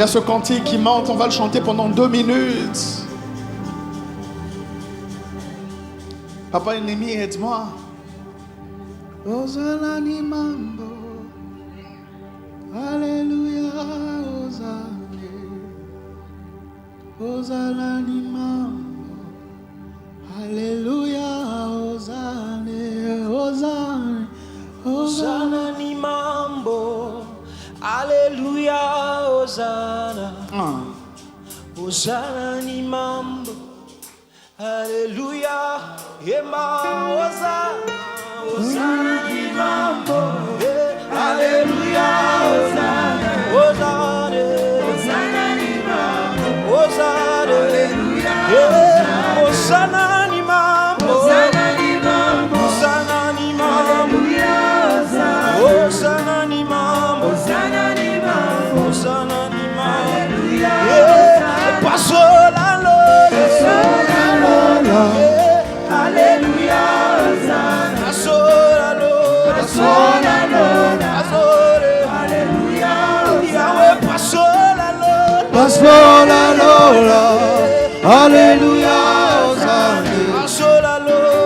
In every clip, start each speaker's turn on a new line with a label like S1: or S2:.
S1: y a ce cantique qui monte, on va le chanter pendant 2 minutes. Papa ennemi, aide-moi. Ozalani mambo, Alléluia, Ozalani mambo, Alléluia,
S2: Ozalani mambo, Alléluia, Hosanna. Ozalani mambo, Alléluia, Yema, Hosanna. Ozalani mambo, Alléluia, Hosanna. Ozalani mambo, Alléluia, Ozalani mambo, Ozalani mambo, Ozalani mambo, Ozalani mambo, Ozalani mambo, Ozalani mambo, passo la lola, Alléluia, Hosanna. Passo la lola, Alléluia, Yahweh, passo la lola,
S1: Alléluia, Hosanna.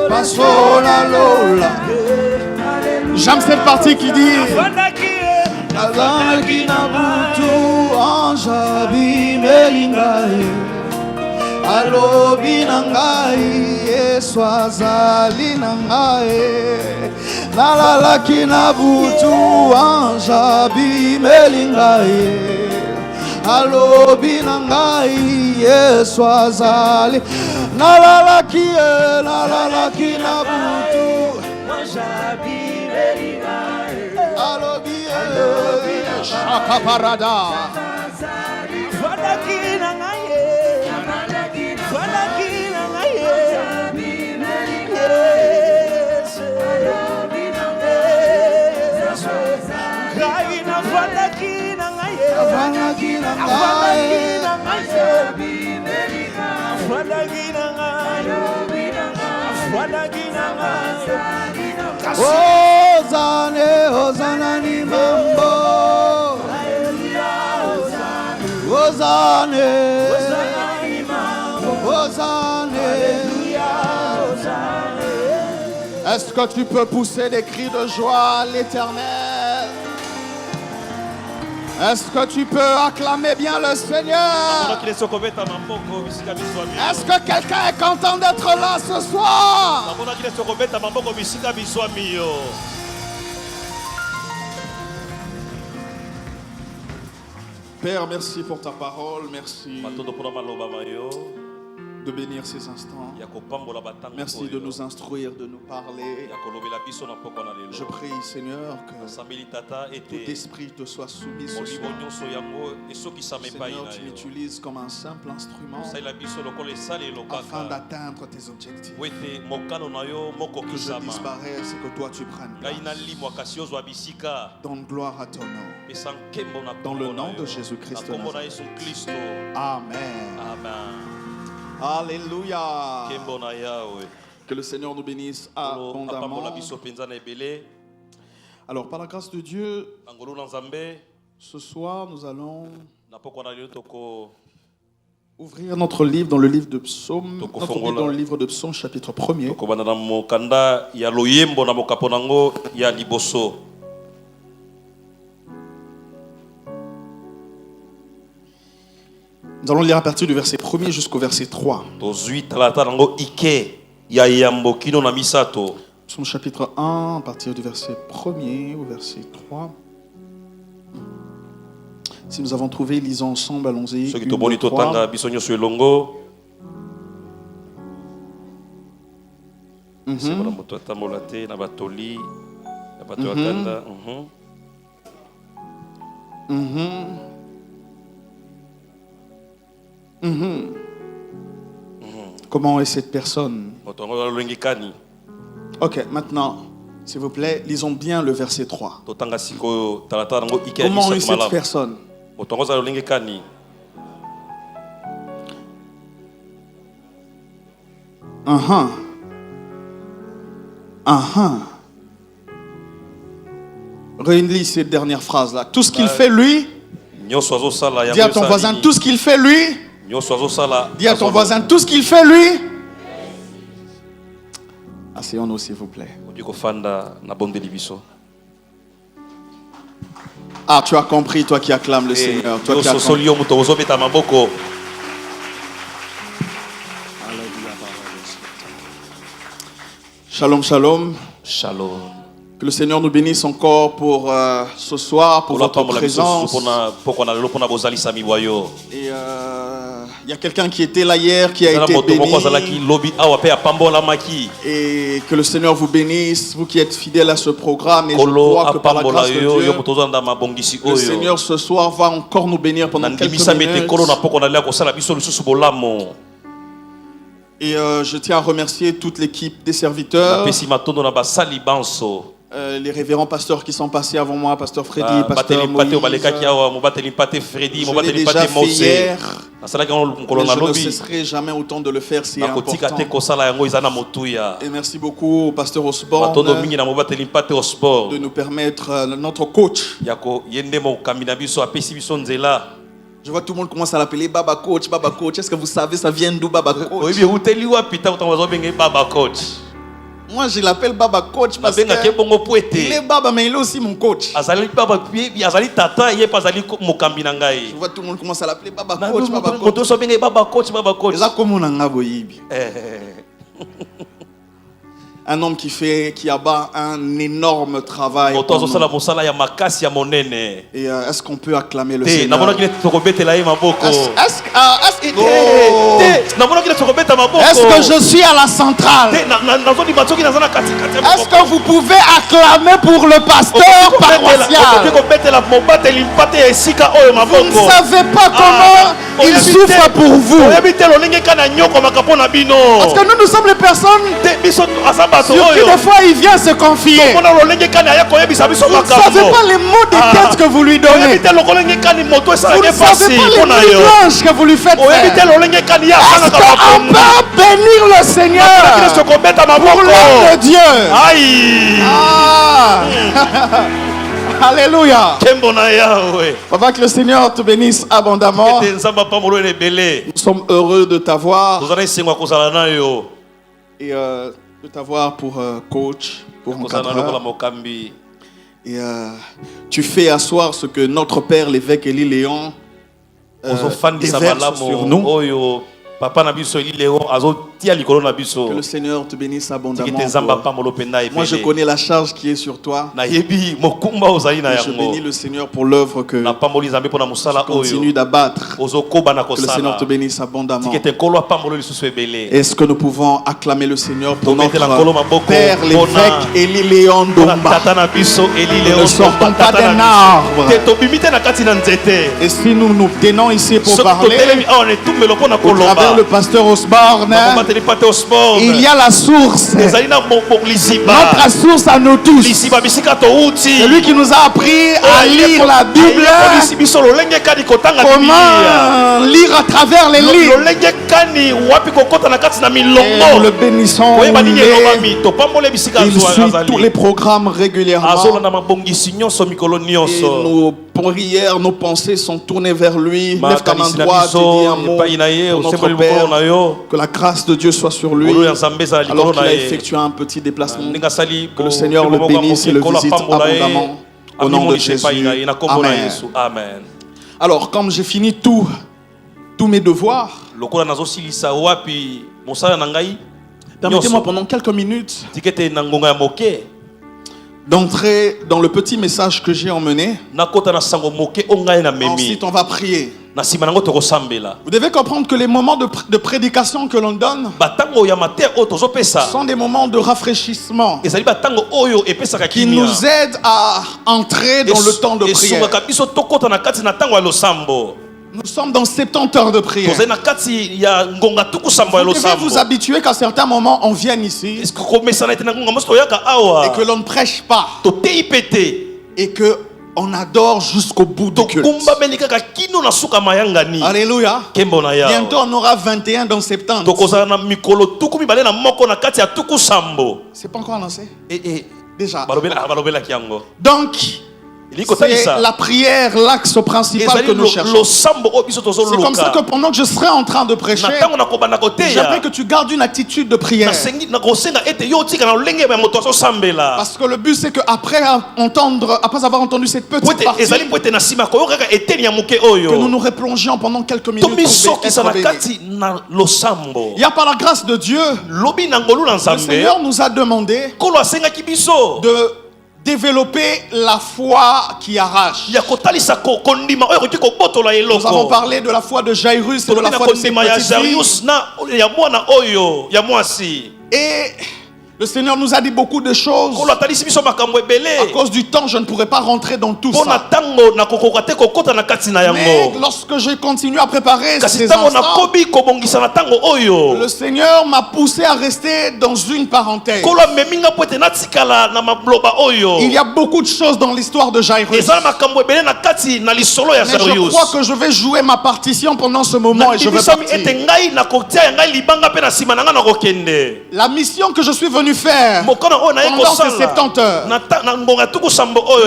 S1: Passo la lola. J'aime cette partie qui dit Nazalaki nabutu anjabi melingai alobi nangai Yesu azali nangai nalalaki nabutu anjabi melingai alobi nangai Yesu azali nalalaki nabutu anjabi alobi shaka parada
S2: Fadakina ngaye
S1: Hosanna ni mambo Hosanna Est-ce que tu peux pousser des cris de joie à l'Éternel? Est-ce que tu peux acclamer bien le Seigneur? Est-ce que quelqu'un est content d'être là ce soir? Père, merci pour ta parole, merci de bénir ces instants. Merci de nous instruire, de nous parler. Je prie, Seigneur, que tout esprit te soit soumis ce soir. Seigneur, tu m'utilises comme un simple instrument afin d'atteindre tes objectifs. Que je disparaisse et que toi tu prennes place. Donne gloire à ton nom. Dans le nom de Jésus-Christ. Amen. Alléluia. Que le Seigneur nous bénisse abondamment. Alors, par la grâce de Dieu, ce soir, nous allons ouvrir notre livre dans le livre de Psaume. Notre livre dans le livre de Psaume, chapitre 1er. Nous allons lire à partir du verset 1er jusqu'au verset 3. Psaume chapitre 1, à partir du verset 1er au verset 3. Si nous avons trouvé, lisons ensemble, allons-y. 1, 2, 3. Comment est cette personne? Ok, maintenant, s'il vous plaît, lisons bien le verset 3. Comment est cette personne? Relis cette dernière phrase là. Tout ce qu'il fait lui, Dis à ton voisin tout ce qu'il fait lui. Dis à ton voisin tout ce qu'il fait lui. Asseyons-nous s'il vous plaît. Ah, tu as compris, toi qui acclames le Seigneur. Toi qui acclames. Shalom, shalom.
S3: Shalom.
S1: Que le Seigneur nous bénisse encore pour ce soir, pour votre présence. Et il y a quelqu'un qui était là hier, qui a été béni. Et que le Seigneur vous bénisse, vous qui êtes fidèles à ce programme. Et je crois que par la grâce de Dieu, le Seigneur ce soir va encore nous bénir pendant quelques minutes. Et je tiens à remercier toute l'équipe des serviteurs. Les révérends pasteurs qui sont passés avant moi, pasteur Freddy, pasteur Moïse. Je l'ai déjà fait hier, mais je ne cesserai jamais autant de le faire, c'est important. Et merci beaucoup au pasteur Osborne de nous permettre, notre coach. Je vois tout le monde commence à l'appeler Baba Coach, Baba Coach. Est-ce que vous savez ça vient d'où Baba Coach? Moi je l'appelle Baba Coach parce qu'il est Baba mais il est aussi mon coach. Je vois tout le monde commence à l'appeler Baba Coach, Baba Coach. Un homme qui abat un énorme travail. Et est-ce qu'on peut acclamer le Seigneur? Est-ce que je suis à la centrale? Est-ce que vous pouvez acclamer pour le pasteur paroissial? Vous ne savez pas comment il souffre pour vous. Parce que nous sommes les personnes sur qui des fois il vient se confier. Vous ne savez pas les mots de tête que vous lui donnez. Vous ne savez pas les nuits blanches que vous lui faites faire. Est-ce qu'on peut bénir le Seigneur pour l'homme de Dieu? Alléluia. Papa, que le Seigneur te bénisse abondamment. Nous sommes heureux de t'avoir. Et de t'avoir pour coach, pour encadreur. Et tu fais asseoir ce que notre père, l'évêque Élie Léon, déverse sur nous. Que le Seigneur te bénisse abondamment. Moi je connais la charge qui est sur toi. Et je bénis le Seigneur pour l'œuvre que tu continues d'abattre. Que le Seigneur te bénisse abondamment. Est-ce que nous pouvons acclamer le Seigneur pour notre Père l'évêque Élie Léon Domba? Nous ne sortons pas d'un arbre. Et si nous nous tenons ici pour parler, au travers le pasteur Osborne, il y a la source. Notre source à nous tous. Celui qui nous a appris à lire la Bible. Comment lire à travers les livres. Et nous le bénissons. Il suit tous les programmes régulièrement. Et nos prières, nos pensées sont tournées vers lui. Lève ta main droite et dis un mot pour notre Père. Que la grâce de Dieu soit sur lui. Alors qu'il a effectué un petit déplacement. Que le Seigneur le bénisse et le visite abondamment. Au nom de Jésus. Amen. Alors, comme j'ai fini tous mes devoirs, permettez-moi pendant quelques minutes d'entrer dans le petit message que j'ai emmené. Ensuite, on va prier. Vous devez comprendre que les moments de prédication que l'on donne sont des moments de rafraîchissement qui nous aident à entrer dans le temps de prière. Nous sommes dans 70 heures de prière. Vous devez vous habituer qu'à certains moments on vienne ici et que l'on ne prêche pas et que on adore jusqu'au bout du culte. Alléluia. Bientôt on aura 21 dans 70. C'est pas encore annoncé? Déjà. Donc C'est la prière, l'axe principal que nous cherchons. C'est comme ça que pendant que je serai en train de prêcher, j'aimerais que tu gardes une attitude de prière. Parce que le but c'est qu'après avoir entendu cette petite partie, que nous nous replongions pendant quelques minutes. Il y a par la grâce de Dieu, le Seigneur nous a demandé de développer la foi qui arrache. Nous avons parlé de la foi de Jairus et de la foi de ses petites filles. Et le Seigneur nous a dit beaucoup de choses. À cause du temps, je ne pourrais pas rentrer dans tout ça. Mais lorsque j'ai continué à préparer ces instants, le Seigneur m'a poussé à rester dans une parenthèse. Il y a beaucoup de choses dans l'histoire de Jairus. Mais je crois que je vais jouer ma partition pendant ce moment et je vais partir. La mission que je suis venu faire pendant ces 70 heures,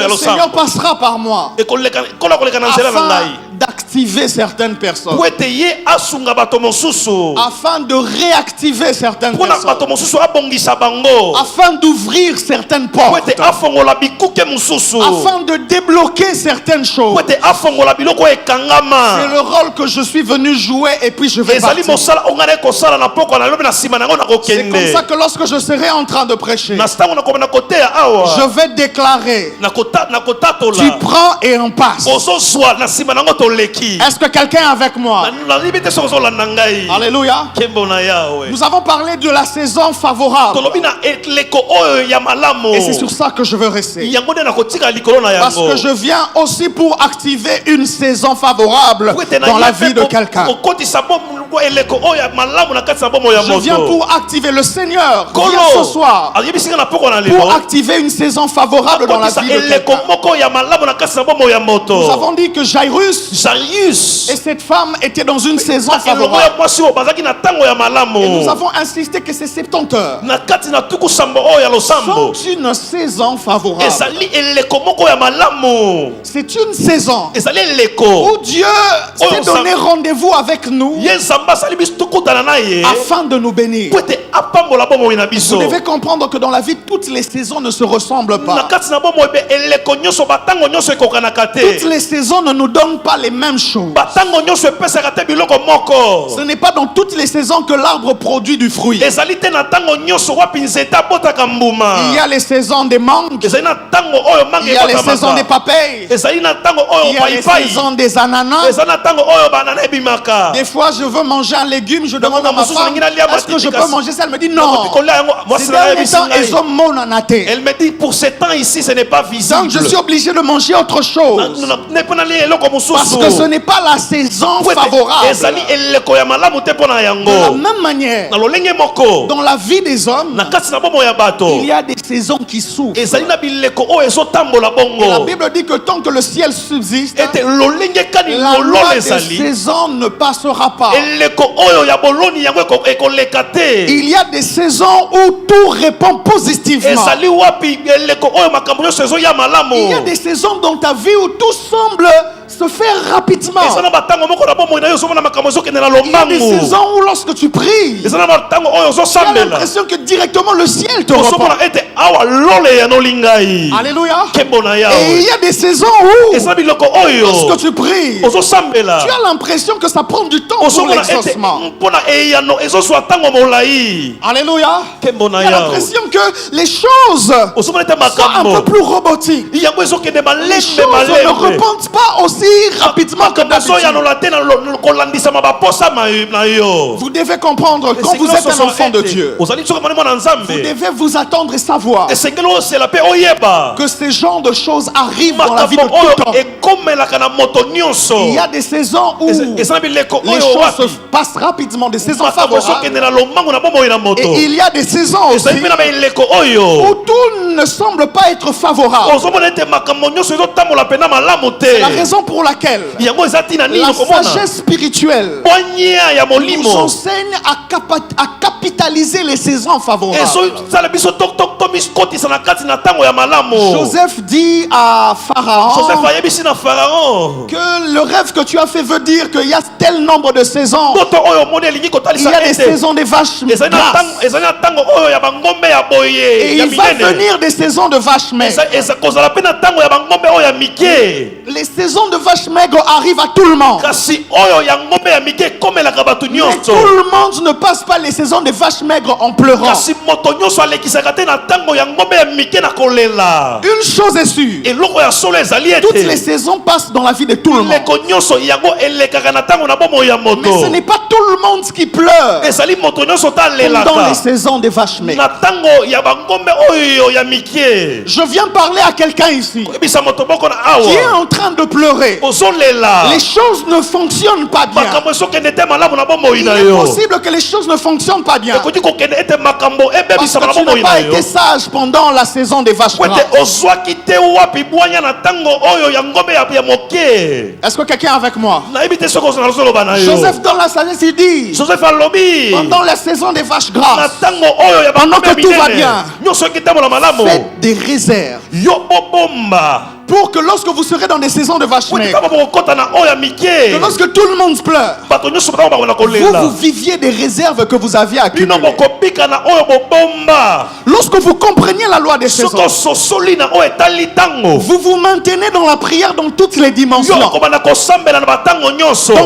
S1: le Seigneur passera par moi afin d'activer certaines personnes, afin de réactiver certaines personnes, afin d'ouvrir certaines portes, afin de débloquer certaines choses. C'est le rôle que je suis venu jouer et puis je vais partir. C'est comme ça que lorsque je serai en train de prêcher, je vais déclarer: tu prends et on passe. Est-ce que quelqu'un est avec moi? Alléluia. Nous avons parlé de la saison favorable, et c'est sur ça que je veux rester, parce que je viens aussi pour activer une saison favorable dans la vie de quelqu'un. Je viens pour activer. Le Seigneur vient ce soir pour activer une saison favorable dans la vie de quelqu'un. Nous avons dit que Jairus et cette femme étaient dans une saison favorable, et nous avons insisté que ces 70 heures sont une saison favorable. C'est une saison où Dieu s'est donné rendez-vous avec nous afin de nous bénir. Vous devez comprendre que dans la vie, toutes les saisons ne se ressemblent pas. Toutes les saisons ne nous donnent pas les mêmes choses. Ce n'est pas dans toutes les saisons que l'arbre produit du fruit. Il y a les saisons des mangues, il y a les saisons des papayes, il y a les saisons des ananas. Des fois je veux manger un légume, je demande à ma femme: est-ce que je peux manger ça? Elle me dit non.
S3: Elle me dit: pour ce temps ici ce n'est pas visible.
S1: Donc je suis obligé de manger autre chose, parce que ce n'est pas la saison favorable. De la même manière, dans la vie des hommes, il y a des saisons qui souffrent. Et la Bible dit que tant que le ciel subsiste, la loi des saisons ne passera pas. Il y a des saisons où tout répond positivement. Il y a des saisons dans ta vie où tout semble se faire rapidement. Il y a des saisons où lorsque tu pries, tu as l'impression que directement le ciel te répond. Alléluia. Et il y a des saisons où lorsque tu pries, tu as l'impression que ça prend du temps pour l'exaucement. Alléluia. Tu as l'impression que les choses sont un peu plus robotiques. Les choses ne répondent pas aussi rapidement que d'habitude. Vous devez comprendre, quand vous êtes un enfant de Dieu, vous devez vous attendre et savoir que ces genres de choses arrivent dans la vie de tout temps. Il y a des saisons où les choses se passent rapidement, des saisons favorables, et il y a des saisons aussi où tout ne semble pas être favorable. C'est la raison
S4: pour laquelle la sagesse spirituelle nous enseigne à capitaliser les saisons favorables. Joseph dit à Pharaon que le rêve que tu as fait veut dire qu'il y a tel nombre de saisons. Il y a des saisons des vaches grasses. Et il va venir des saisons de vaches maigres. Les saisons de vaches maigres arrivent à tout le monde. Mais tout le monde ne passe pas les saisons de vaches maigres en pleurant. Une chose est sûre, toutes les saisons passent dans la vie de tout le monde. Mais ce n'est pas tout le monde qui pleure pendant les saisons des vaches maigres. Je viens parler à quelqu'un ici qui est en train de pleurer. Les choses ne fonctionnent pas bien. Il est possible que les choses ne fonctionnent pas bien parce que tu n'as pas été sage pendant la saison des vaches grasses. Est-ce que quelqu'un est avec moi? Joseph dans la sagesse, il dit pendant la saison des vaches grasses, pendant que tout va bien, faites des réserves pour que lorsque vous serez dans des saisons de vaches maigres, que lorsque tout le monde pleure, vous viviez des réserves que vous aviez accumulées. Lorsque vous compreniez la loi des saisons, vous vous maintenez dans la prière dans toutes les dimensions, dans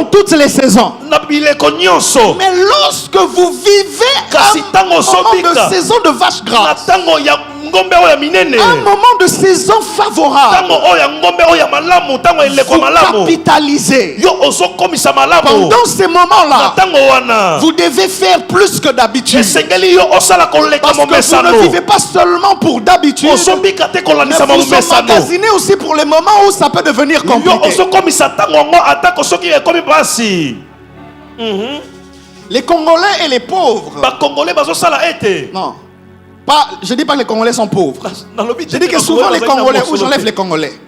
S4: toutes les saisons. Mais lorsque vous vivez un moment de saison de vaches grasses, un moment de saison favorable, vous capitalisez. Pendant ces moments-là, vous devez faire plus que d'habitude. Parce que vous ne vivez pas seulement pour d'habitude, mais vous vous magasinez aussi pour les moments où ça peut devenir compliqué. Les Congolais et les pauvres. Non. Pas, je ne dis pas que les Congolais sont pauvres. Je dis que souvent les Congolais, où j'enlève les Congolais.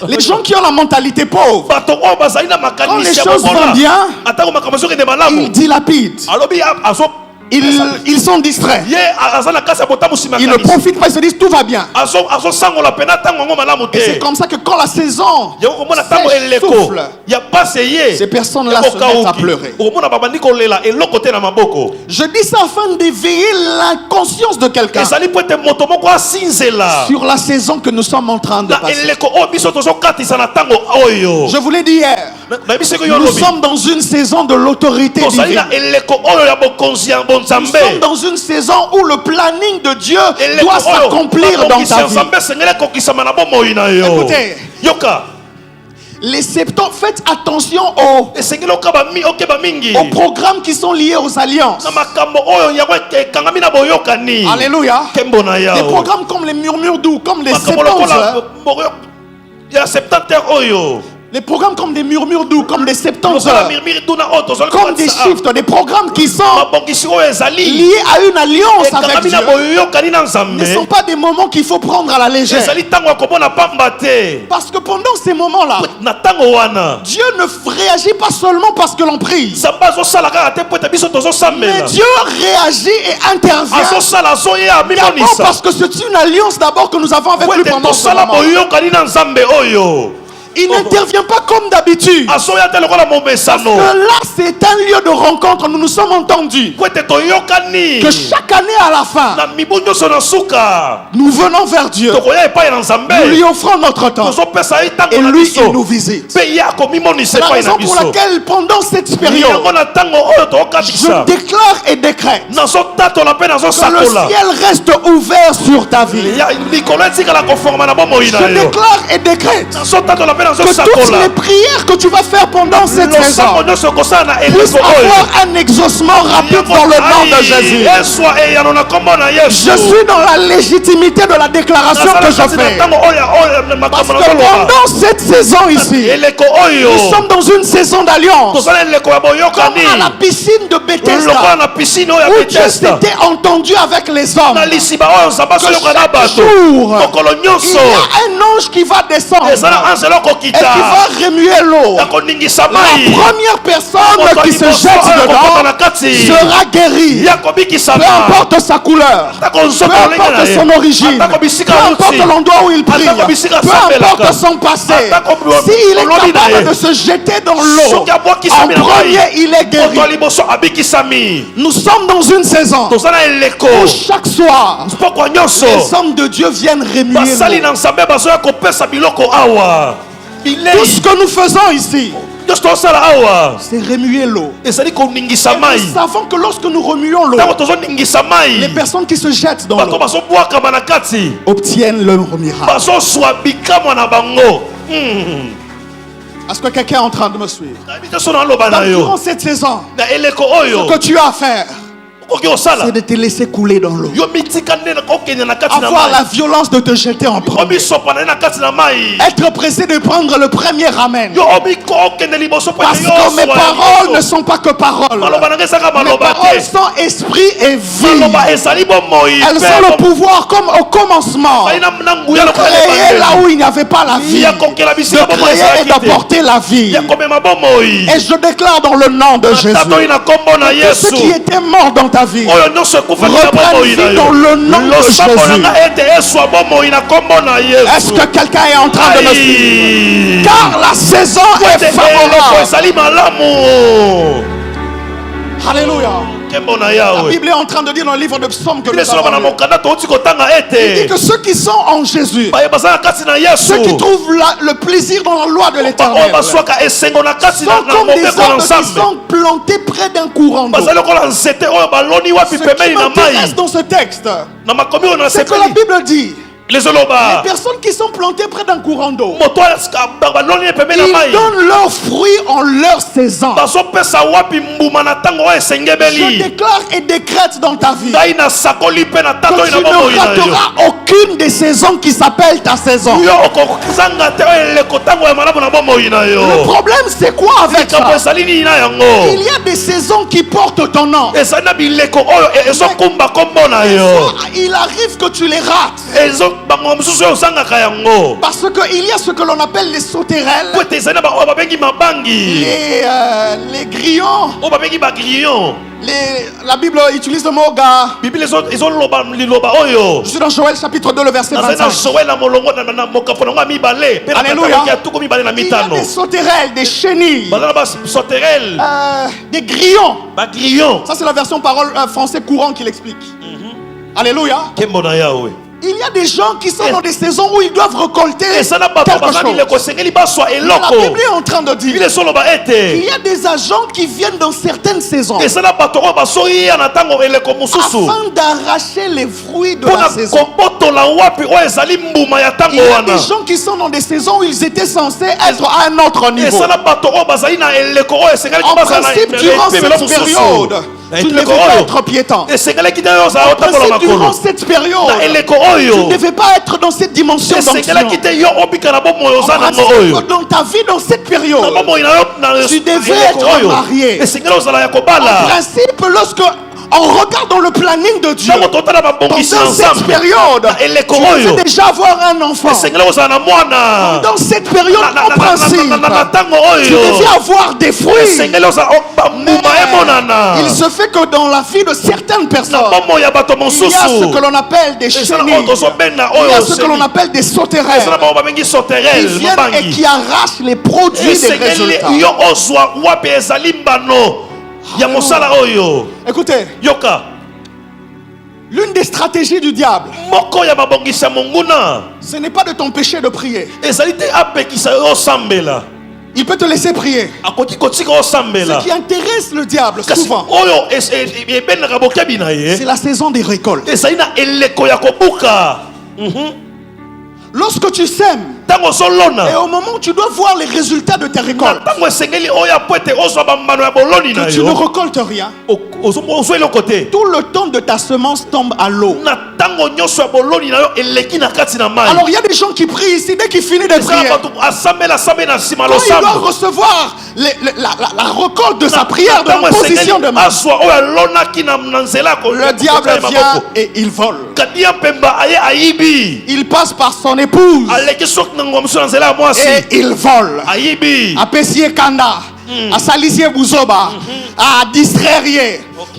S4: Les gens qui ont la mentalité pauvre, quand les choses vont bien, ils dilapident. Ils sont distraits. Ils ne profitent pas, ils se disent tout va bien. Et c'est comme ça que quand la saison souffle, ces personnes-là se mettent à pleurer. Je dis ça afin d'éveiller la conscience de quelqu'un sur la saison que nous sommes en train de passer. Je vous l'ai dit hier, nous sommes dans une saison de l'autorité divine. Nous sommes dans une saison où le planning de Dieu doit s'accomplir dans ta vie. Écoutez, les septembre, faites attention aux programmes qui sont liés aux alliances. Alléluia. Des programmes comme les murmures doux, comme les 70 heures. Les programmes comme des murmures doux, comme des 70 heures, comme des shifts, des programmes qui sont liés à une alliance avec Dieu, ne sont pas des moments qu'il faut prendre à la légère. Parce que pendant ces moments-là, Dieu ne réagit pas seulement parce que l'on prie, mais Dieu réagit et intervient d'abord parce que c'est une alliance d'abord que nous avons avec lui pendant ce moment. Il n'intervient pas comme d'habitude. Parce que là, c'est un lieu de rencontre. Nous nous sommes entendus que chaque année à la fin, nous venons vers Dieu. Nous lui offrons notre temps. Et lui, il nous visite. C'est la raison pour laquelle, pendant cette période, je déclare et décrète que le ciel reste ouvert sur ta vie. Je déclare et décrète que toutes les prières que tu vas faire pendant cette saison puissent avoir un exaucement rapide dans le nom de Jésus. Je suis dans la légitimité de la déclaration que je fais. Parce que pendant cette saison ici, nous sommes dans une saison d'alliance, comme à la piscine de Bethesda, où Dieu s'était entendu avec les hommes. Que chaque jour, il y a un ange qui va descendre qui va remuer l'eau. La première personne qui se jette dedans sera guérie. Peu importe sa couleur, peu importe son origine, peu importe l'endroit où il prie, peu importe son passé. S'il est capable de se jeter dans l'eau, en premier il est guéri. Nous sommes dans une saison où chaque soir les hommes de Dieu viennent remuer l'eau. Tout ce que nous faisons ici, c'est remuer l'eau. Et nous savons que lorsque nous remuons l'eau, les personnes qui se jettent dans l'eau obtiennent leur miracle. Est-ce que quelqu'un est en train de me suivre? Durant cette saison, ce que tu as à faire, c'est de te laisser couler dans l'eau. Avoir la violence de te jeter en premier. Être pressé de prendre le premier amen. Parce que mes paroles ne sont pas que paroles. Mes paroles sont esprit et vie. Elles ont le pouvoir comme au commencement de créer là où il n'y avait pas la vie. De créer et d'apporter la vie. Et je déclare dans le nom de Jésus que ceux qui étaient morts dans ta vie reprennent vie dans le nom de Jésus. Est-ce que quelqu'un est en train de me suivre? Car la saison est favorable. Alléluia. La Bible est en train de dire dans le livre de Psaume que nous avons lu. Il dit que ceux qui sont en Jésus, ceux qui trouvent le plaisir dans la loi de l'Éternel, sont comme des arbres qui sont plantés près d'un courant d'eau. Ce qui m'intéresse dans ce texte, c'est que la Bible dit les personnes qui sont plantées près d'un courant d'eau, ils donnent leurs fruits en leur saison. Je déclare et décrète dans ta vie que tu ne rateras aucune des saisons qui s'appellent ta saison. Le problème c'est quoi avec ça? Il y a des saisons qui portent ton nom. Il arrive que tu les rates. Parce qu'il y a ce que l'on appelle les sauterelles, les grillons. La Bible utilise le mot gars. Je suis dans Joël chapitre 2 le verset 25. Alléluia. Il y a des sauterelles, des chenilles, des grillons. Ça c'est la version parole français courant qui l'explique. Alléluia. Il y a des gens qui sont dans des saisons où ils doivent récolter quelque chose. La Bible est en train de dire qu'il y a des agents qui viennent dans certaines saisons afin d'arracher les fruits de la saison. Il y a des gens qui sont dans des saisons où ils étaient censés être à un autre niveau. En principe, durant cette période, tu ne devais pas être piétant. En principe, durant cette période, tu ne devais pas être dans cette dimension d'onction. En principe, dans ta vie, dans cette période, tu devais être marié. En principe, lorsque on regarde dans le planning de Dieu, dans cette période, tu devais déjà avoir un enfant. Dans cette période, en principe, tu devais avoir des fruits. Mais il se fait que dans la vie de certaines personnes, il y a ce que l'on appelle des chenilles, il y a ce que l'on appelle des sauterelles, qui viennent et qui arrachent les produits des résultats. Écoutez, l'une des stratégies du diable, ce n'est pas de t'empêcher de prier. Il peut te laisser prier. Ce qui intéresse le diable souvent, c'est la saison des récoltes. Lorsque tu sèmes, et au moment où tu dois voir les résultats de tes récoltes, que tu ne récoltes rien, tout le temps de ta semence tombe à l'eau. Alors il y a des gens qui prient ici, dès qu'ils finissent de prier, quand il doit recevoir la récolte de sa prière, de la position de main, le diable vient et il vole. Il passe par son épouse, épouse. Et il vole. A pessier kanda. À salissier bouzoba. À distraire.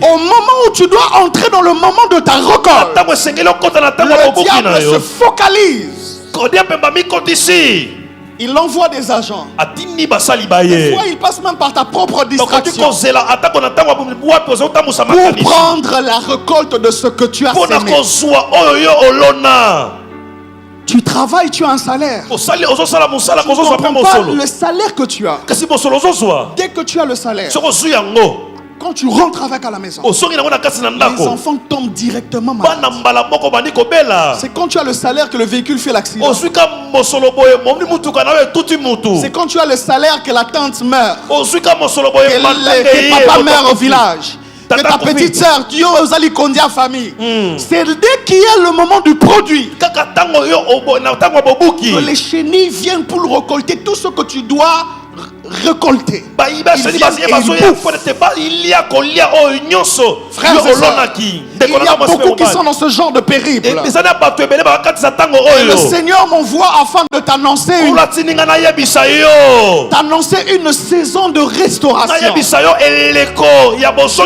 S4: Au moment où tu dois entrer dans le moment de ta récolte, le diable se focalise. Il envoie des agents. Des fois, il passe même par ta propre distraction pour prendre la récolte de ce que tu as semé. Tu travailles, tu as un salaire. Tu ne comprends pas le salaire que tu as. Dès que tu as le salaire, quand tu rentres avec à la maison, les enfants tombent directement malades. C'est quand tu as le salaire que le véhicule fait l'accident. C'est quand tu as le salaire que la tante meurt, que papa meurt au village, que ta petite sœur, tu as aux alicondia famille. C'est dès qu'il y a le moment du produit que les chenilles viennent pour récolter tout ce que tu dois récolter. Frères et sœurs, il y a beaucoup qui sont dans ce genre de périple. Et le Seigneur m'envoie afin de t'annoncer une saison de restauration. Je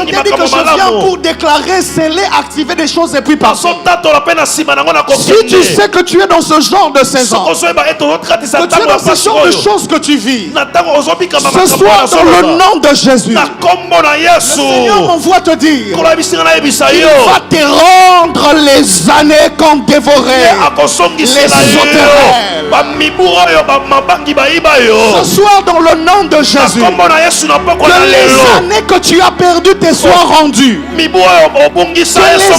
S4: t'ai dit que je viens pour déclarer, sceller, activer des choses et puis passer. Si tu sais que tu es dans ce genre de saison, que tu es dans ce genre de choses que tu vis, ce soir, dans le nom de Jésus, le Seigneur m'envoie te dire, il va te rendre les années qu'on dévorait, les sauterelles. Ce soir, dans le nom de Jésus, que les années que tu as perdues te soient rendues. Que les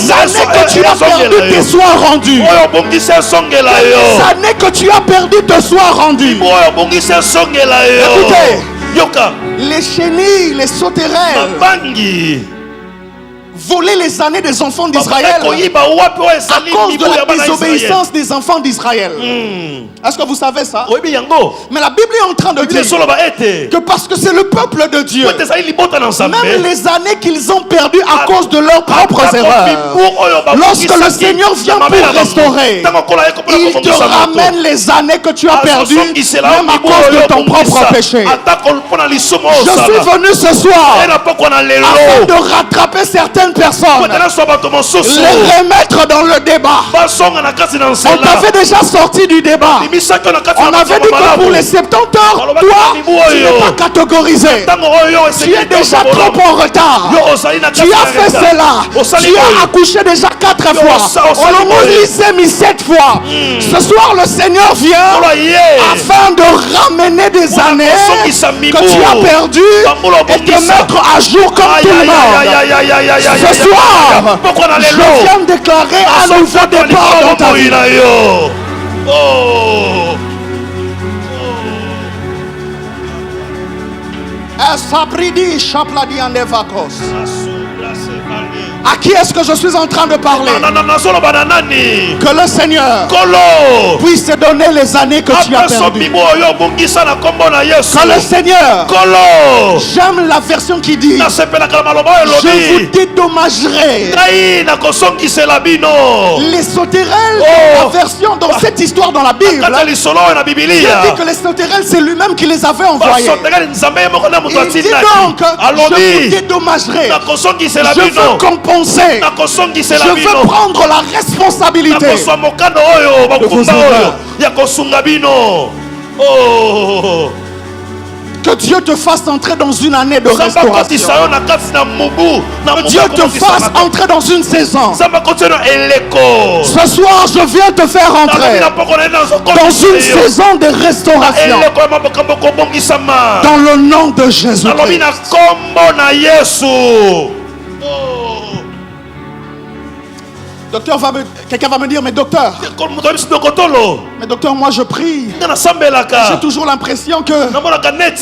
S4: années que tu as perdues te soient rendues. Que les années que tu as perdues te soient rendues. Écoutez, les chenilles, les sauterelles voler les années des enfants d'Israël à cause de la désobéissance des enfants d'Israël. Est-ce que vous savez ça? Mais la Bible est en train de dire que parce que c'est le peuple de Dieu, même les années qu'ils ont perdues à cause de leurs propres erreurs, lorsque le Seigneur vient pour restaurer, il te ramène les années que tu as perdues même à cause de ton propre péché. Je suis venu ce soir afin de rattraper certaines personnes, les remettre dans le débat. On t'avait déjà sorti du débat. On avait dit que pour les 70 heures, toi, tu n'es pas catégorisé. Tu es déjà trop en retard. Tu as fait cela. Tu as accouché déjà 4 fois. On l'a mis 7 fois. Ce soir, le Seigneur vient afin de ramener des années que tu as perdues et te mettre à jour comme tout le monde. Ce soir, je viens de déclarer un nouveau départ dans ta vie. À qui est-ce que je suis en train de parler? Que le Seigneur puisse te donner les années que tu as perdues. Que le Seigneur, j'aime la version qui dit, je vous dédommagerai. Les sauterelles, la version dans cette histoire dans la Bible, il dit que les sauterelles, c'est lui-même qui les avait envoyés. Il dit donc, je vous dédommagerai. Je veux compenser. Je veux prendre la responsabilité de vos erreurs. Que Dieu te fasse entrer dans une année de restauration. Que Dieu te fasse entrer dans une saison. Ce soir, je viens te faire entrer dans une saison de restauration. Dans le nom de Jésus-Christ. Docteur, quelqu'un va me dire, mais docteur, moi je prie. J'ai toujours l'impression que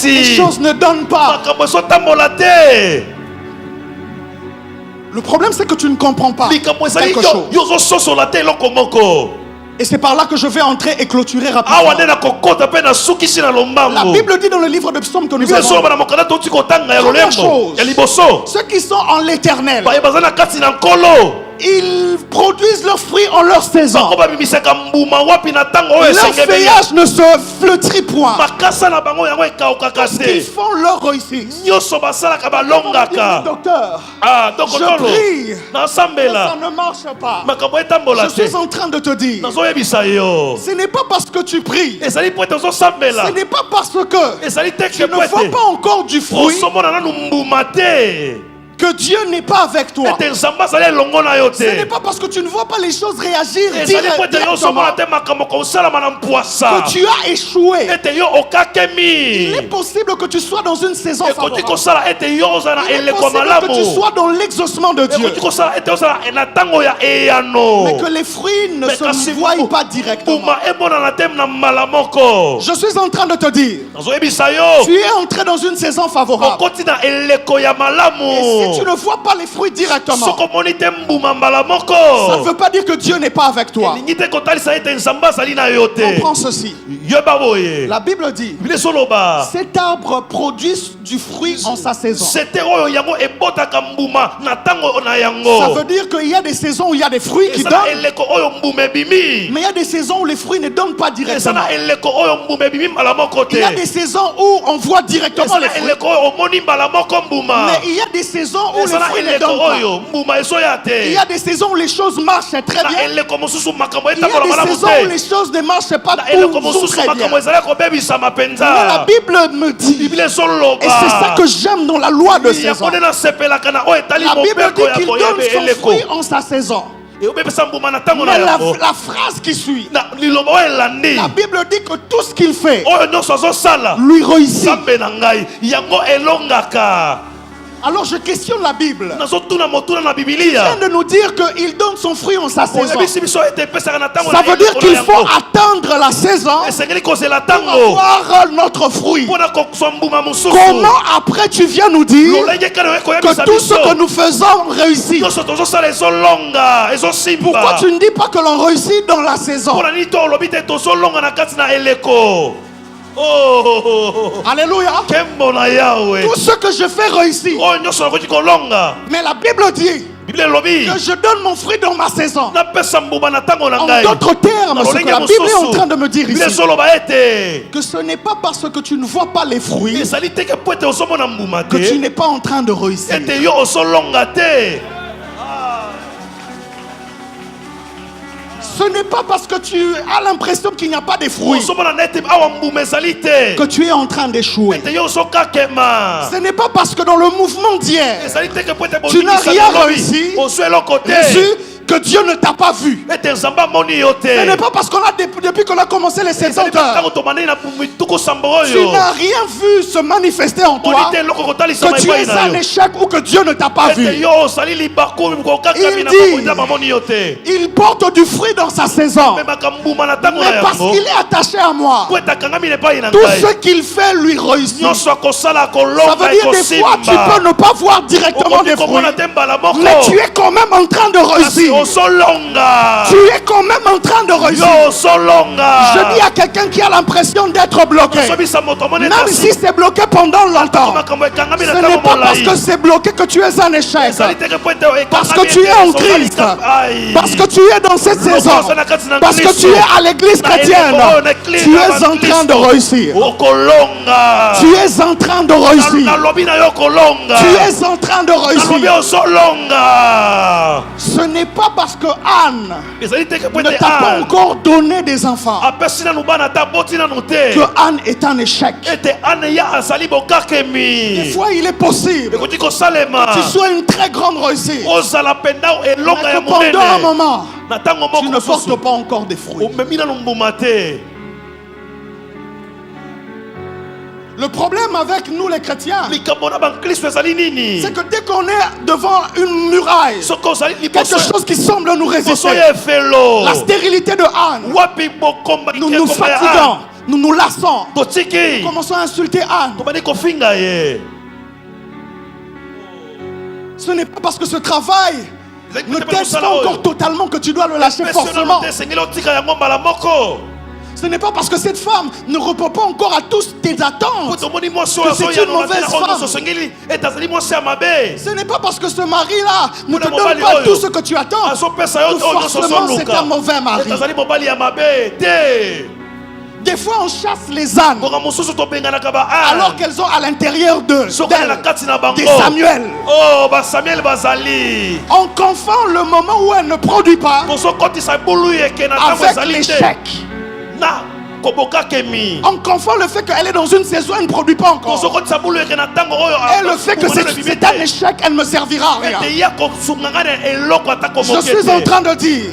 S4: les choses ne donnent pas. Le problème, c'est que tu ne comprends pas quelque chose. Et c'est par là que je vais entrer et clôturer rapidement. La Bible dit dans le livre de Psaume que nous avons, première chose, ceux qui sont en l'éternel, ils produisent leurs fruits en leur saison. Leur feuillage ne se flétrit point. Ils font leur réussite. Docteur, je prie, mais ça ne marche pas. Je suis en train de te dire, ce n'est pas parce que tu pries, ce n'est pas parce que tu ne vois pas encore du fruit que Dieu n'est pas avec toi. Ce n'est pas parce que tu ne vois pas les choses réagir directement que tu as échoué. Il est possible que tu sois dans une saison favorable. Il est possible que tu sois dans l'exaucement de Dieu, mais que les fruits ne se voient pas directement. Je suis en train de te dire, tu es entré dans une saison favorable. Et si tu ne vois pas les fruits directement, ça ne veut pas dire que Dieu n'est pas avec toi. Comprends ceci. La Bible dit, cet arbre produit du fruit en sa saison. Ça veut dire qu'il y a des saisons où il y a des fruits qui donnent, mais il y a des saisons où les fruits ne donnent pas directement. Il y a des saisons où on voit directement les fruits, mais il y a des saisons où les fruits ne donnent pas. Il y a des saisons où les choses marchent très bien. Il y a des saisons où les choses ne marchent pas pour vous très bien. Mais la Bible me dit, et c'est ça que j'aime dans la loi de saison, la Bible dit qu'il donne son fruit en sa saison. Mais la phrase qui suit, la Bible dit que tout ce qu'il fait lui réussit. Alors je questionne la Bible. Il vient de nous dire qu'il donne son fruit en sa saison. Ça veut dire qu'il faut attendre la saison pour avoir notre fruit. Comment après tu viens nous dire que tout ce que nous faisons réussit? Pourquoi tu ne dis pas que l'on réussit dans la saison? Alléluia. Tout ce que je fais réussit. Mais la Bible dit que je donne mon fruit dans ma saison. En d'autres termes, ce que la Bible est en train de me dire ici, que ce n'est pas parce que tu ne vois pas les fruits que tu n'es pas en train de réussir. Ce n'est pas parce que tu as l'impression qu'il n'y a pas de fruits que tu es en train d'échouer. Ce n'est pas parce que dans le mouvement d'hier tu n'as rien réussi que Dieu ne t'a pas vu. Ce n'est pas parce qu'on a depuis qu'on a commencé les 70 heures, tu n'as rien vu se manifester en toi, que tu es un échec ou que Dieu ne t'a pas vu. Il dit, il porte du fruit dans sa saison, mais parce qu'il est attaché à moi, tout ce qu'il fait lui réussit. Ça veut dire des fois tu peux ne pas voir directement des fruits, mais tu es quand même en train de réussir. Tu es quand même en train de réussir. Je dis à quelqu'un qui a l'impression d'être bloqué, même si c'est bloqué pendant longtemps, ce n'est pas parce que c'est bloqué que tu es un échec, parce que tu es en Christ, parce que tu es dans cette saison, parce que tu es à l'église chrétienne, tu es en train de réussir. Tu es en train de réussir. Tu es en train de réussir. Ce n'est pas parce que Anne ne t'a pas encore donné des enfants que Anne est un échec. Des fois il est possible que tu sois une très grande réussite, mais que pendant un moment tu ne portes pas encore des fruits. Le problème avec nous les chrétiens, c'est que dès qu'on est devant une muraille, quelque chose qui semble nous résister, la stérilité de Anne, nous nous fatiguons, nous nous lassons, nous commençons à insulter Anne. Ce n'est pas parce que ce travail ne t'aide pas encore totalement que tu dois le lâcher forcément. Ce n'est pas parce que cette femme ne répond pas encore à tous tes attentes que c'est une mauvaise femme. Ce n'est pas parce que ce mari-là ne te donne pas tout ce que tu attends que forcément c'est un mauvais mari. Des fois on chasse les ânes alors qu'elles ont à l'intérieur d'eux des Samuel. On confond le moment où elle ne produit pas avec l'échec. On confond le fait qu'elle est dans une saison, elle ne produit pas encore. Et le fait que c'est un échec, elle ne servira à rien. Je suis en train de dire,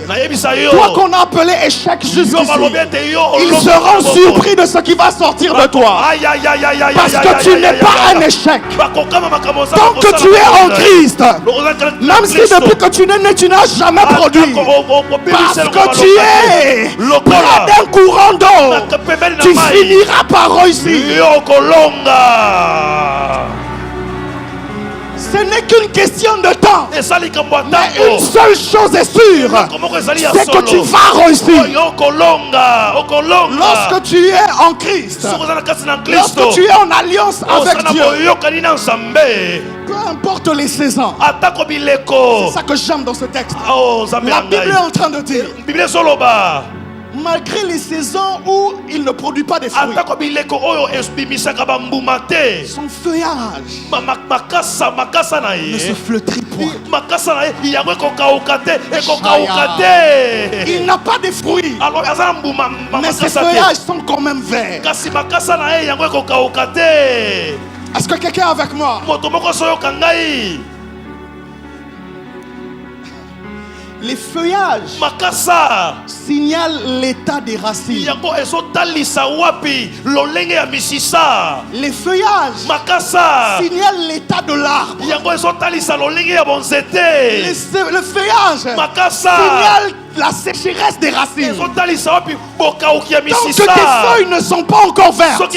S4: toi qu'on a appelé échec jusqu'ici, ils seront surpris de ce qui va sortir de toi. Parce que tu n'es pas un échec. Tant que tu es en Christ, même si depuis que tu n'es né, tu n'as jamais produit. Parce que tu es près d'un courant d'eau. Tu finiras par réussir. Ce n'est qu'une question de temps. Mais une seule chose est sûre, c'est que tu vas réussir. Lorsque tu es en Christ, lorsque tu es en alliance avec Dieu, peu importe les saisons, c'est ça que j'aime dans ce texte. La Bible est en train de dire, malgré les saisons où il ne produit pas de fruits, son feuillage ne se flétrit point. Il n'a pas de fruits, mais ses feuillages sont quand même verts. Est-ce que quelqu'un est avec moi? Les feuillages signalent l'état des racines. Les feuillages signalent l'état de l'arbre. Le feuillage signale la sécheresse des racines. Tant que tes feuilles ne sont pas encore vertes, tant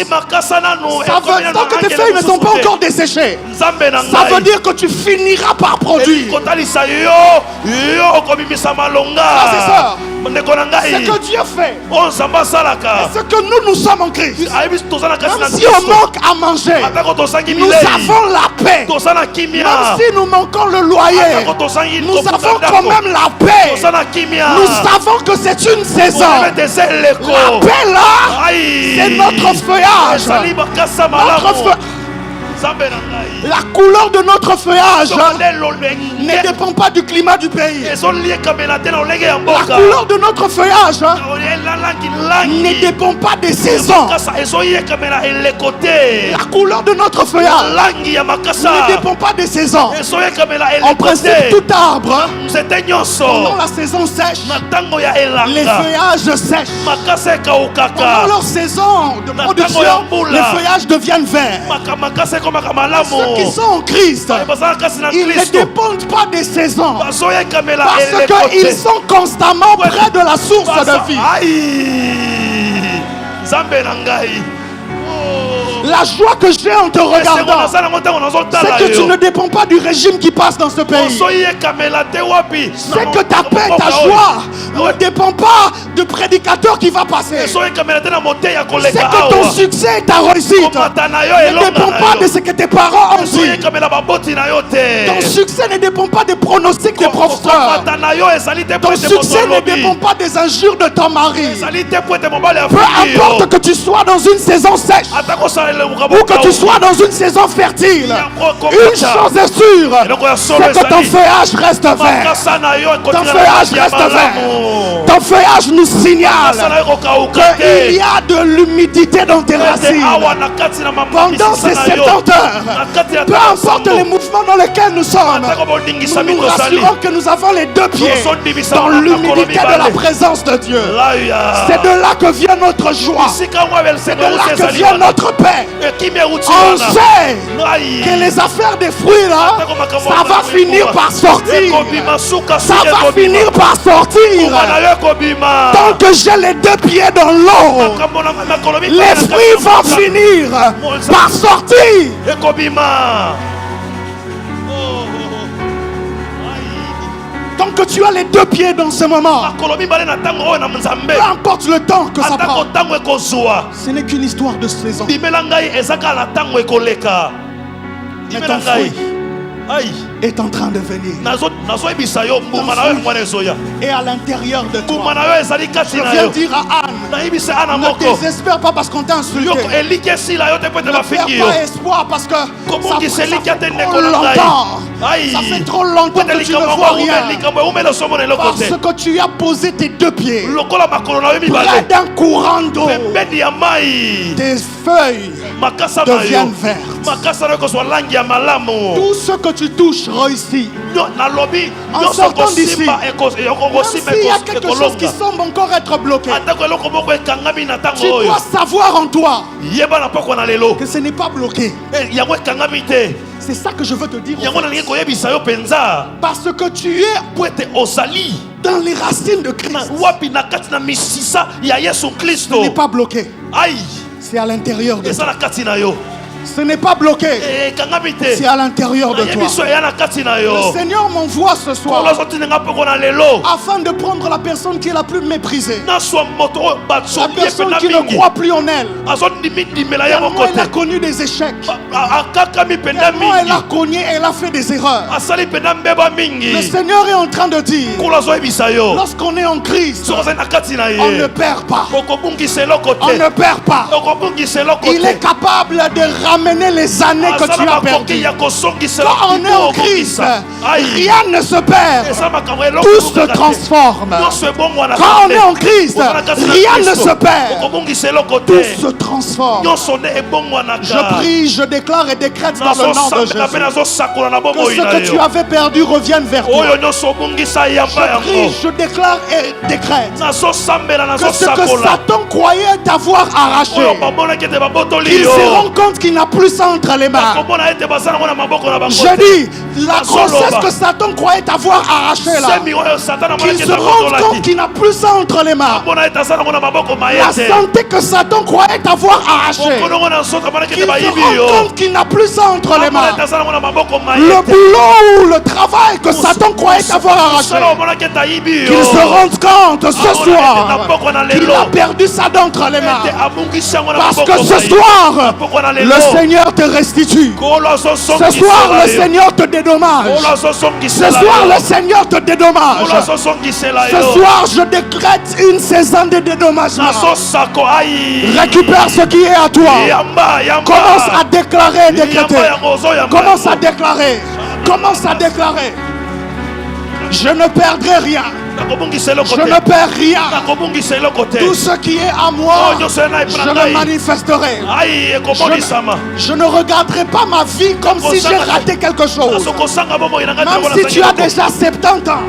S4: que tes feuilles ne sont pas encore desséchées, ça veut dire que tu finiras par produire. Frères et sœurs, ce que Dieu fait, ce que nous sommes en Christ, même si on manque à manger, nous avons la paix. Même si nous manquons le loyer, nous avons quand même la paix. Nous savons que c'est une saison. La paix là, c'est notre feuillage. La couleur de notre feuillage ne dépend pas du climat du pays. La couleur de notre feuillage ne dépend pas des saisons. La couleur de notre feuillage ne dépend pas des saisons. En principe, tout arbre, pendant la saison sèche, les feuillages sèchent. Pendant leur saison de production, les feuillages deviennent verts. Ceux qui sont en Christ, ils ne dépendent pas des saisons, parce qu'ils sont constamment près de la source de vie. La joie que j'ai en te regardant, c'est que tu ne dépends pas du régime qui passe dans ce pays. C'est que ta paix, ta joie ne dépend pas du prédicateur qui va passer. C'est que ton succès et ta réussite ne dépend pas de ce que tes parents ont dit. Ton succès ne dépend pas des pronostics des professeurs. Ton succès ne dépend pas des injures de ton mari. Peu importe que tu sois dans une saison sèche ou que tu sois dans une saison fertile, une chose est sûre, c'est que ton feuillage reste vert. Ton feuillage reste vert. Ton feuillage nous signale qu'il y a de l'humidité dans tes racines. Pendant ces 70 heures, peu importe les mouvements dans lesquels nous sommes, nous nous rassurons que nous avons les deux pieds dans l'humidité de la présence de Dieu. C'est de là que vient notre joie. C'est de là que vient notre paix. On sait que les affaires des fruits là, ça va finir par sortir. Ça va finir par sortir. Tant que j'ai les deux pieds dans l'eau, les fruits vont finir par sortir. Tant que tu as les deux pieds dans ce moment, peu importe le temps que ça prend, ce n'est qu'une histoire de saison. Mais ton fruit est en train de venir. Et à l'intérieur de toi, je viens dire à Anne, ne désespère pas parce qu'on t'a insulté. Ne perds pas espoir parce que ça fait trop longtemps. Ça fait trop longtemps que tu ne vois rien. Parce que tu as posé tes deux pieds près d'un courant d'eau. Tes feuilles deviennent vertes. Tout ce que tu touches réussit. En sortant d'ici, même s'il y a quelque chose qui semble encore être bloqué, tu dois savoir en toi que ce n'est pas bloqué. C'est ça que je veux te dire. Parce que tu es dans les racines de Christ. Ce n'est pas bloqué. C'est à l'intérieur de toi. Ce n'est pas bloqué. C'est à l'intérieur de toi. Le Seigneur m'envoie ce soir afin de prendre la personne qui est la plus méprisée, la personne qui ne croit plus en elle. Tellement elle a connu des échecs, tellement elle a cogné, elle a fait des erreurs. Le Seigneur est en train de dire, lorsqu'on est en Christ, on ne perd pas. On ne perd pas. Il est capable de ramener les années que tu as perdues. Quand on est en Christ, rien ne se perd. Tout se transforme. Quand on est en Christ, rien ne se perd. Tout se transforme. Je prie, je déclare et décrète dans le nom de Jésus que ce que tu avais perdu revienne vers toi. Je prie, je déclare et décrète que ce que Satan croyait t'avoir arraché, qu'il se rend compte qu'il n'a plus ça entre les mains. Je dis, la grossesse que Satan croyait t'avoir arraché là, qu'il se rende compte qu'il n'a plus ça entre les mains. La santé que Satan croyait t'avoir arraché, qu'il se rende compte qu'il n'a plus ça entre les mains. Le boulot ou le travail que Satan croyait t'avoir arraché, qu'il se rende compte ce soir qu'il a perdu ça d'entre les mains. Parce que ce soir, le Seigneur te restitue. Ce soir, le Seigneur te dédommage. Ce soir, le Seigneur te dédommage. Ce soir, je décrète une saison de dédommagement. Récupère ce qui est à toi. Commence à déclarer et décréter. Commence à déclarer. Commence à déclarer. Je ne perdrai rien. Je ne perds rien. Tout ce qui est à moi, je le manifesterai. Je ne regarderai pas ma vie comme si j'ai raté quelque chose. Même si tu as déjà 70 ans,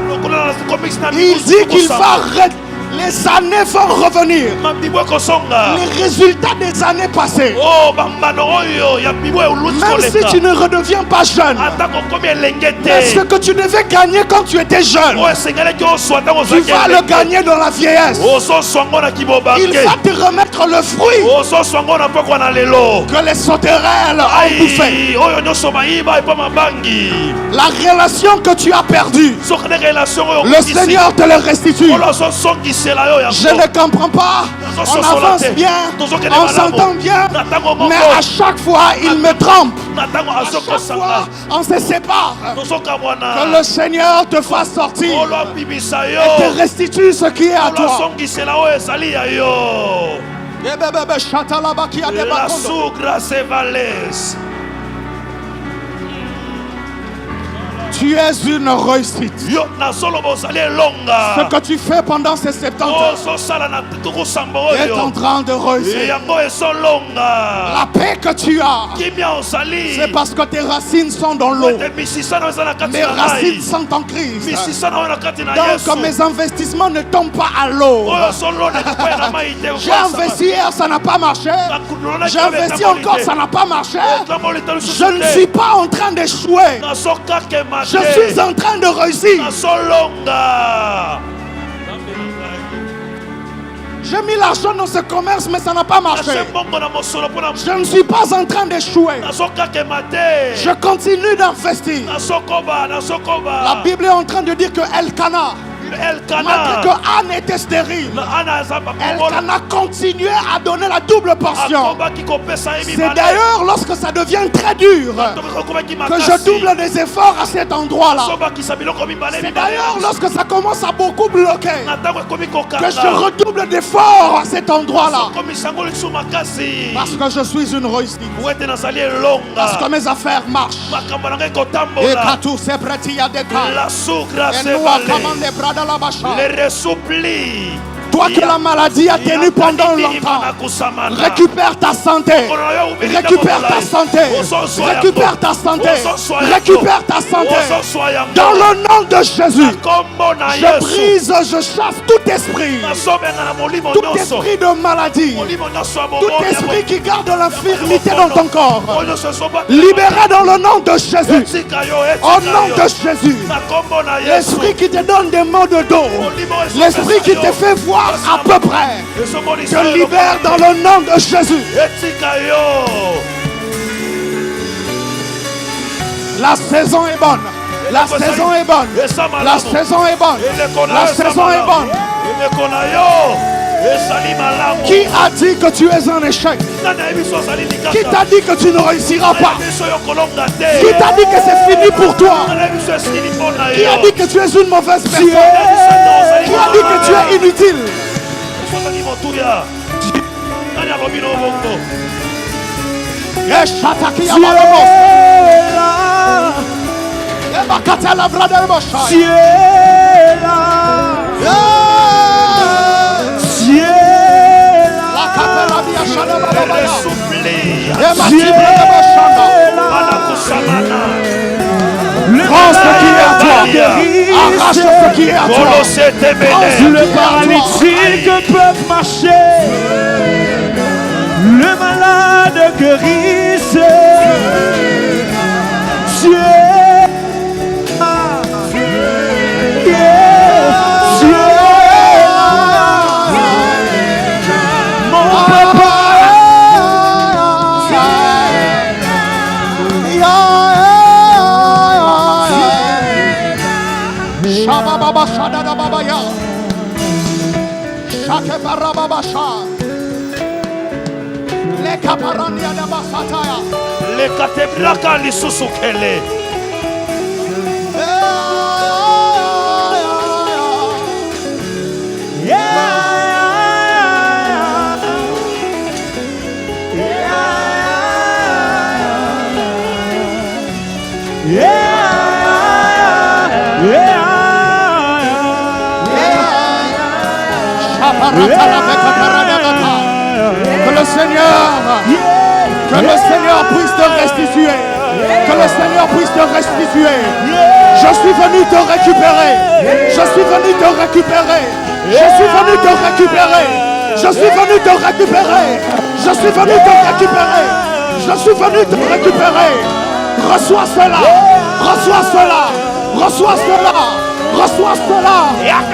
S4: il dit qu'il va les années vont revenir. Les résultats des années passées. Même si tu ne redeviens pas jeune, mais ce que tu devais gagner quand tu étais jeune, tu vas le gagner dans la vieillesse. Il va te remettre le fruit que les sauterelles ont bouffé. La relation que tu as perdue, le Seigneur te le restitue. Je ne comprends pas. On avance bien, on s'entend bien, mais à chaque fois il me trompe. À chaque fois on se sépare. Que le Seigneur te fasse sortir et te restitue ce qui est à toi. Tu es une réussite. Ce que tu fais pendant ces 70 ans est en train de réussir. La paix que tu as, c'est parce que tes racines sont dans l'eau. Mes racines sont en Christ. Donc mes investissements ne tombent pas à l'eau. J'ai investi hier, ça n'a pas marché. J'ai investi encore, ça n'a pas marché. Je ne suis pas en train d'échouer. Je suis en train de réussir. J'ai mis l'argent dans ce commerce, mais ça n'a pas marché. Je ne suis pas en train d'échouer. Je continue d'investir. La Bible est en train de dire que Elkana, malgré que Anne était stérile, Elkana continuait à donner la double portion. C'est d'ailleurs lorsque ça devient très dur que je double des efforts à cet endroit-là. C'est d'ailleurs lorsque ça commence à beaucoup bloquer que je redouble d'efforts à cet endroit-là. Parce que je suis une réussite. Parce que mes affaires marchent. Et quand tout s'est prêt, il y a des cas. Et nous avons les ressouplis. Toi que la maladie a tenu pendant longtemps, récupère ta santé. Récupère ta santé. Récupère ta santé. Récupère ta santé. Dans le nom de Jésus, je brise, je chasse tout esprit. Tout esprit de maladie. Tout esprit qui garde l'infirmité dans ton corps. Libéré dans le nom de Jésus. Au nom de Jésus. L'esprit qui te donne des maux de dos. L'esprit qui te fait voir à peu près. Je libère dans le nom de Jésus. La saison est bonne. La saison est bonne. La saison est bonne. La saison est bonne. Qui a dit que tu es un échec? Qui t'a dit que tu ne réussiras pas? Qui t'a dit que c'est fini pour toi? Qui a dit que tu es une mauvaise personne? Qui a dit que tu es inutile? Prends ce qui est à toi. Arrache ce qui est à toi.
S2: Le paralytique peut marcher. Le malade guérisse. Dieu.
S3: Le katebraka lisusukele.
S4: Que le Seigneur puisse te restituer. Que le Seigneur puisse te restituer. Je suis venu te récupérer. Je suis venu te récupérer. Je suis venu te récupérer. Je suis venu te récupérer. Je suis venu te récupérer. Je suis venu te récupérer. Reçois cela. Reçois cela. Reçois cela. Reçois cela.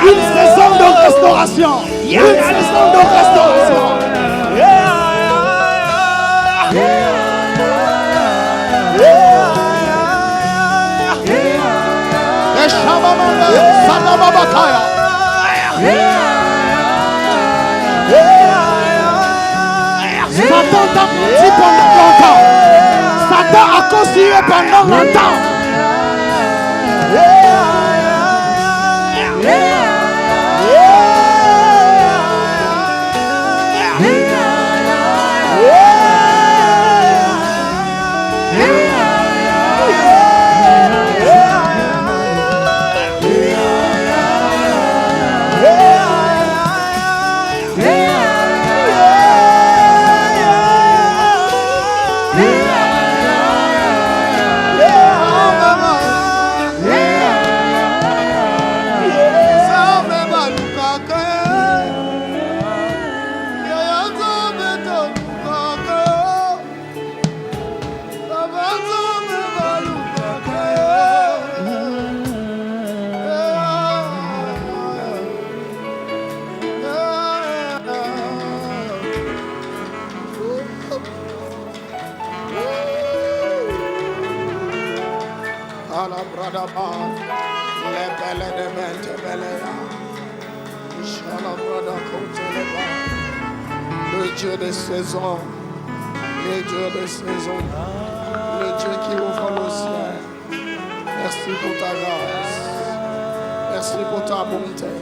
S4: Une saison de restauration. Une saison de restauration. Satan t'a menti pendant longtemps. Satan a continué pendant longtemps.
S5: Le Dieu des saisons, le Dieu des saisons, le Dieu qui ouvre le ciel. Merci pour ta grâce, merci pour ta bonté,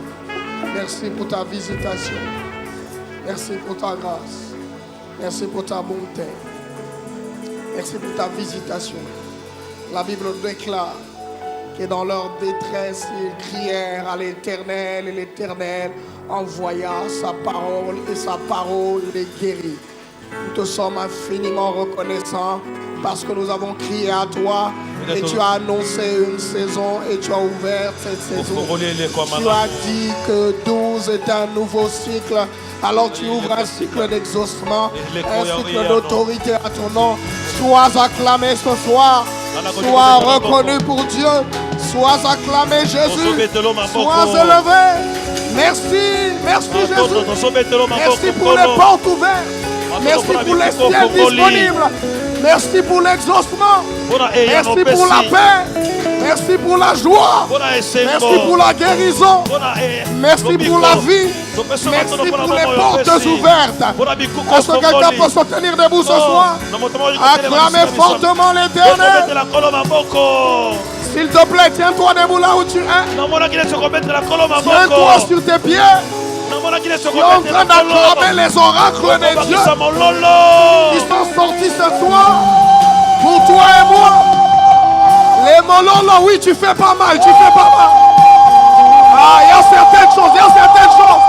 S5: merci pour ta visitation, merci pour ta grâce, merci pour ta bonté, merci pour ta visitation. La Bible déclare que dans leur détresse, ils crièrent à l'Éternel et l'Éternel envoya sa parole et sa parole les guérit. Nous te sommes infiniment reconnaissants parce que nous avons crié à toi et tu as annoncé une saison et tu as ouvert cette saison. Tu as dit que 12 est un nouveau cycle. Alors tu ouvres un cycle d'exaucement, un cycle d'autorité à ton nom. Sois acclamé ce soir. Sois reconnu pour Dieu. Sois acclamé Jésus. Sois élevé. Merci, merci Jésus. Merci pour les portes ouvertes. Merci pour les ciels disponibles. Merci pour l'exaucement. Merci pour la paix. Merci pour la joie. Merci pour la guérison. Merci pour la vie. Merci pour les portes ouvertes. Est-ce que quelqu'un peut se tenir debout ce soir? Acclamez fortement l'Éternel. S'il te plaît, tiens-toi debout là où tu es. Tiens-toi sur tes pieds. Tu es en train d'acclamer les oracles de Dieu qui sont sortis ce soir pour toi et moi. Les mololo, oui, tu fais pas mal, tu fais pas mal. Ah, il y a certaines choses, il y a certaines choses.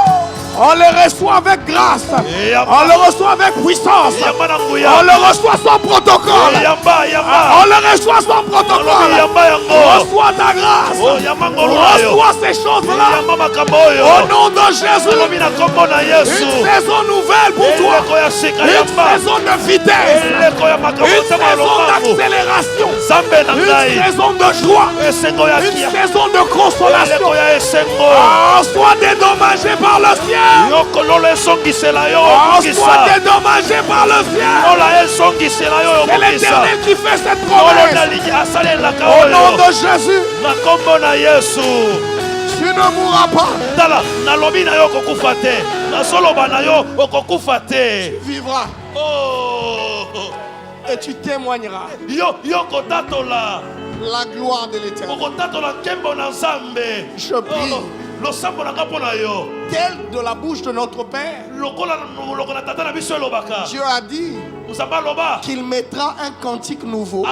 S5: On les reçoit avec grâce. On les reçoit avec puissance. On les reçoit sans protocole. On les reçoit sans protocole. Reçois ta grâce. Reçois ces choses-là. Au nom de Jésus. Une saison nouvelle pour toi. Une saison de vitesse. Une saison d'accélération. Une saison de joie. Une saison de consolation. Sois dédommagé par le ciel. Sois dédommagé par le ciel. C'est l'Éternel qui fait cette promesse. Au nom de Jésus. Tu ne mourras pas. Tu vivras. Et tu témoigneras la gloire de l'Éternel. Je prie. Tel de la bouche de notre Père, Dieu a dit qu'il mettra un cantique nouveau.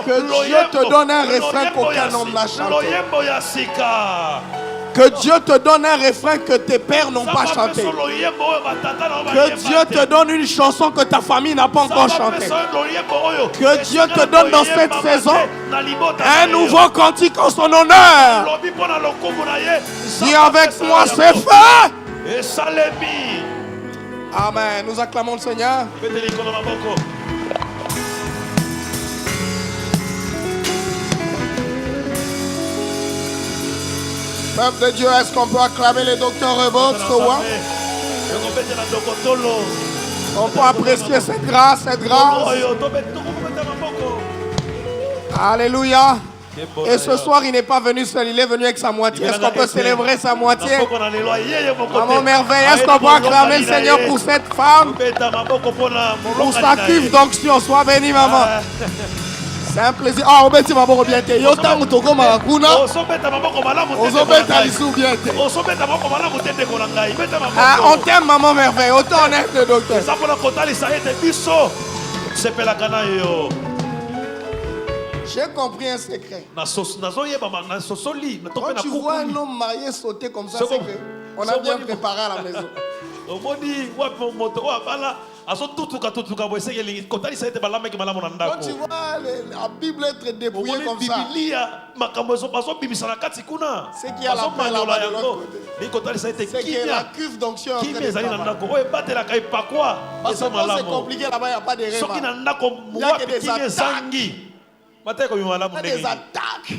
S5: Que Dieu te donne un refrain qu'aucun homme n'a chanté. Que Dieu te donne un refrain que tes pères n'ont pas chanté. Que Dieu te donne une chanson que ta famille n'a pas encore chantée. Que Dieu te donne dans cette saison un nouveau cantique en son honneur. Dis avec moi, c'est fait. Amen. Nous acclamons le Seigneur. Peuple de Dieu, est-ce qu'on peut acclamer les docteurs Rebot ce soir? On peut apprécier cette grâce, cette grâce. Alléluia. Et ce soir, il n'est pas venu seul, il est venu avec sa moitié. Est-ce qu'on peut célébrer sa moitié? Maman merveille, est-ce qu'on peut acclamer le Seigneur pour cette femme? Pour sa cuve d'onction. Sois béni, maman. C'est un plaisir. Ah, on bête ma bien te. Yo tangu toko makuna. Ozo bête lisou bien te. Ah, on t'aime maman merveille. Autant on aime le docteur. J'ai compris un secret. Quand tu vois un homme marié sauter comme ça, c'est qu'on a bien préparé à la maison. Quand tu vois la Bible être dépouillée comme ça, c'est qu'il y a la paix là-bas de l'autre côté. C'est qu'il y a la cuve d'onction en train de travailler. Parce que quand c'est compliqué là-bas, il n'y a pas de rêve. Il n'y a que des attaques.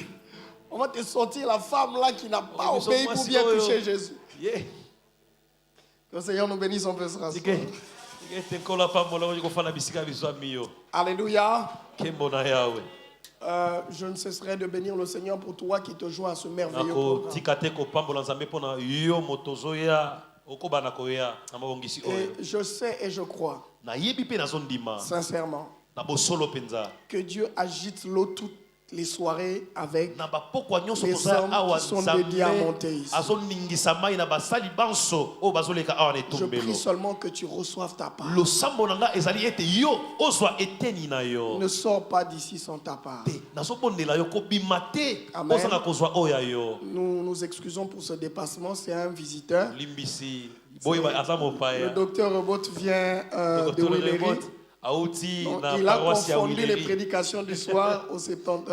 S5: On va te sortir la femme là qui n'a pas obéi pour bien toucher Jésus. Que le Seigneur nous bénisse, on peut se rasseoir. Alléluia. Je ne cesserai de bénir le Seigneur pour toi qui te joins à ce merveilleux programme. Et je sais et je crois sincèrement que Dieu agite l'eau toutes les soirées avec les hommes qui sont dédiés à monter ici. Je prie seulement que tu reçoives ta part. Ne sors pas d'ici sans ta part. Amen. Nous nous excusons pour ce dépassement, c'est un visiteur. Le docteur Robot vient de Willery. Donc, il a confondu les prédications du soir au 70.